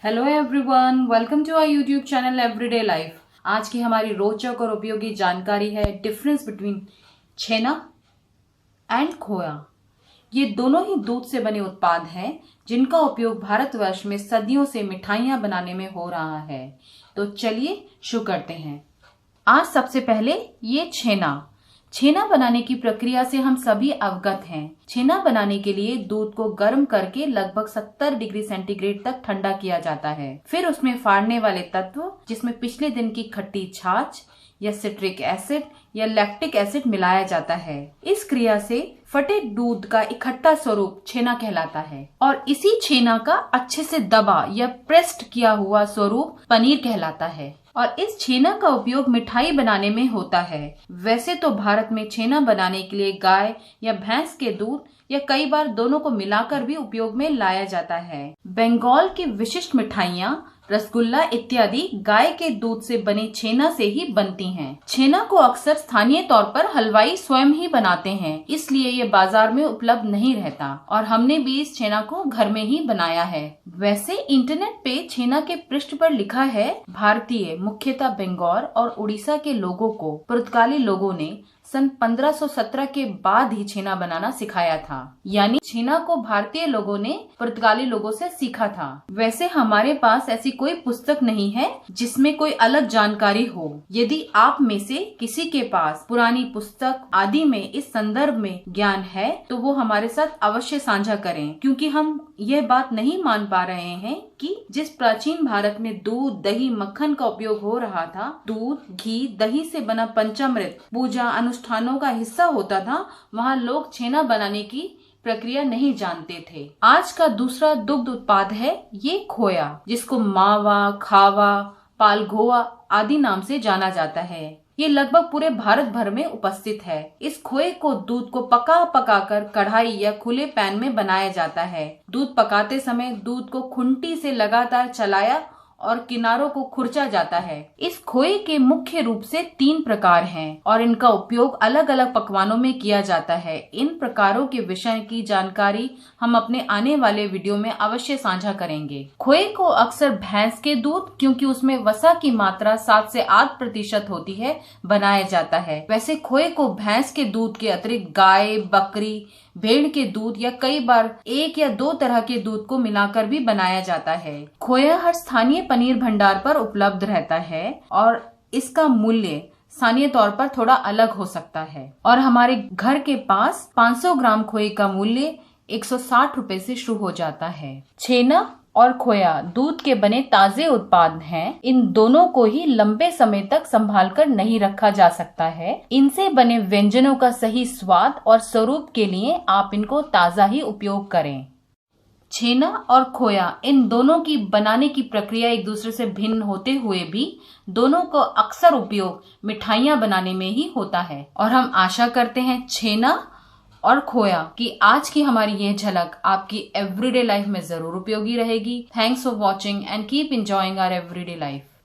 Hello everyone, welcome to our YouTube channel everyday life. आज की हमारी रोचक और उपयोगी जानकारी है डिफरेंस बिटवीन छेना एंड खोया। ये दोनों ही दूध से बने उत्पाद हैं जिनका उपयोग भारतवर्ष में सदियों से मिठाइयां बनाने में हो रहा है। तो चलिए शुरू करते हैं। आज सबसे पहले ये छेना बनाने की प्रक्रिया से हम सभी अवगत हैं। छेना बनाने के लिए दूध को गर्म करके लगभग 70 डिग्री सेंटीग्रेड तक ठंडा किया जाता है। फिर उसमें फाड़ने वाले तत्व, जिसमें पिछले दिन की खट्टी छाछ या सिट्रिक एसिड या लैक्टिक एसिड मिलाया जाता है। इस क्रिया से फटे दूध का इकट्ठा स्वरूप छेना कहलाता है और इसी छेना का अच्छे से दबा या प्रेस्ड किया हुआ स्वरूप पनीर कहलाता है। और इस छेना का उपयोग मिठाई बनाने में होता है। वैसे तो भारत में छेना बनाने के लिए गाय या भैंस के दूध या कई बार दोनों को मिलाकर भी उपयोग में लाया जाता है। बंगाल की विशिष्ट मिठाइयाँ, रसगुल्ला इत्यादि गाय के दूध से बने छेना से ही बनती हैं। छेना को अक्सर स्थानीय तौर पर हलवाई स्वयं ही बनाते हैं, इसलिए ये बाजार में उपलब्ध नहीं रहता और हमने भी इस छेना को घर में ही बनाया है। वैसे इंटरनेट पे छेना के पृष्ठ पर लिखा है, भारतीय, मुख्यतः बंगाल और उड़ीसा के लोगों को पुर्तगाली लोगों ने सन 1517 के बाद ही छेना बनाना सिखाया था। यानी छेना को भारतीय लोगों ने पुर्तगाली लोगों से सीखा था। वैसे हमारे पास ऐसी कोई पुस्तक नहीं है जिसमें कोई अलग जानकारी हो। यदि आप में से किसी के पास पुरानी पुस्तक आदि में इस संदर्भ में ज्ञान है तो वो हमारे साथ अवश्य साझा करें, क्योंकि हम यह बात नहीं मान पा रहे हैं कि जिस प्राचीन भारत में दूध, दही, मक्खन का उपयोग हो रहा था, दूध, घी, दही से बना पंचामृत पूजा अनुष्ठानों का हिस्सा होता था, वहाँ लोग छेना बनाने की प्रक्रिया नहीं जानते थे। आज का दूसरा दुग्ध उत्पाद है ये खोया, जिसको मावा, खावा, पालगोवा आदि नाम से जाना जाता है। ये लगभग पूरे भारत भर में उपस्थित है। इस खोए को दूध को पकाकर कढ़ाई या खुले पैन में बनाया जाता है। दूध पकाते समय दूध को खुंटी से लगातार चलाया और किनारों को खुरचा जाता है। इस खोए के मुख्य रूप से 3 प्रकार हैं और इनका उपयोग अलग अलग पकवानों में किया जाता है। इन प्रकारों के विषय की जानकारी हम अपने आने वाले वीडियो में अवश्य साझा करेंगे। खोए को अक्सर भैंस के दूध, क्योंकि उसमें वसा की मात्रा 7 से 8% होती है, बनाया जाता है। वैसे खोए को भैंस के दूध के अतिरिक्त गाय, बकरी, भेड़ के दूध या कई बार 1 या 2 तरह के दूध को मिलाकर भी बनाया जाता है। खोया हर स्थानीय पनीर भंडार पर उपलब्ध रहता है और इसका मूल्य स्थानीय तौर पर थोड़ा अलग हो सकता है। और हमारे घर के पास 500 ग्राम खोए का मूल्य 160 रुपए से शुरू हो जाता है। छेना और खोया दूध के बने ताजे उत्पाद हैं। इन दोनों को ही लंबे समय तक संभाल कर नहीं रखा जा सकता है। इनसे बने व्यंजनों का सही स्वाद और स्वरूप के लिए आप इनको ताजा ही उपयोग करें। छेना और खोया, इन दोनों की बनाने की प्रक्रिया एक दूसरे से भिन्न होते हुए भी दोनों को अक्सर उपयोग मिठाइयाँ बनाने में ही होता है। और हम आशा करते हैं छेना और खोया कि आज की हमारी ये झलक आपकी एवरीडे लाइफ में जरूर उपयोगी रहेगी। Thanks for watching and keep enjoying our everyday life.